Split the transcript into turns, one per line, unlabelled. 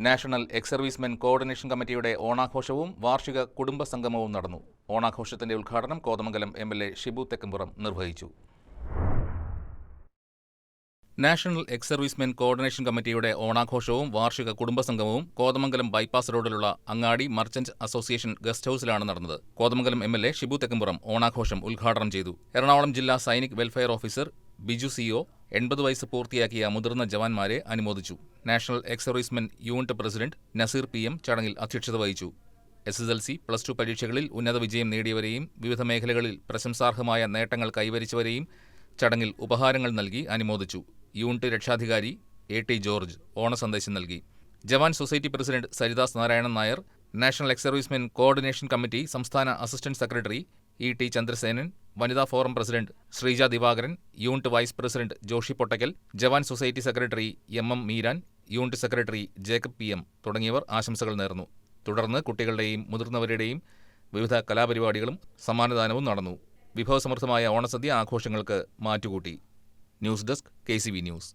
National ex servicemen coordination കമ്മിറ്റിയുടെ ഓണാഘോഷവും വാർഷിക കുടുംബ സംഗമവും നടന്നു. ഓണാഘോഷത്തിന്റെ ഉദ്ഘാടനം കോതമംഗലം എം.എൽ.എ. ഷിബു തെക്കുംപുറം നിർവഹിച്ചു. നാഷണൽ എക്സ് സർവീസ്മെൻ കോർഡിനേഷൻ കമ്മിറ്റിയുടെ ഓണാഘോഷവും വാർഷിക കുടുംബസംഗമവും കോതമംഗലം ബൈപ്പാസ് റോഡിലുള്ള അങ്ങാടി മർച്ചന്റ് അസോസിയേഷൻ ഗസ്റ്റ് ഹൌസിലാണ് നടന്നത്. കോതമംഗലം എം.എൽ.എ. ഷിബു തെക്കുംപുറം ഓണാഘോഷം ഉദ്ഘാടനം ചെയ്തു. എറണാകുളം ജില്ലാ Sainik welfare officer Biju C O 80 വയസ്സ് പൂർത്തിയാക്കിയ മുതിർന്ന ജവാന്മാരെ അനുമോദിച്ചു. National ex servicemen unit president Nazeer PM ചടങ്ങിൽ അധ്യക്ഷത വഹിച്ചു. SSLC, +2 പരീക്ഷകളിൽ ഉന്നത വിജയം നേടിയവരെയും വിവിധ മേഖലകളിൽ പ്രശംസാർഹമായ നേട്ടങ്ങൾ കൈവരിച്ചവരെയും ചടങ്ങിൽ ഉപഹാരങ്ങൾ നൽകി അനുമോദിച്ചു. യൂണിറ്റ് രക്ഷാധികാരി AT ജോർജ് ഓണസന്ദേശം നൽകി. Jawan society president Saridas Narayanan Nair, national ex servicemen coordination committee സംസ്ഥാന അസിസ്റ്റന്റ് സെക്രട്ടറി ET ചന്ദ്രസേനൻ, വനിതാ forum president Sreeja Divakaran, unit vice president Joshi Pottakkal, Jawan society secretary MM Meeran, unit secretary Jacob PM തുടങ്ങിയവർ ആശംസകൾ നേർന്നു. തുടർന്ന് കുട്ടികളുടെയും മുതിർന്നവരുടെയും വിവിധ കലാപരിപാടികളും സമ്മാനദാനവും നടന്നു. വിഭവസമൃദ്ധമായ ഓണസദ്യ ആഘോഷങ്ങൾക്ക് മാറ്റുകൂട്ടി. News desk KCV news.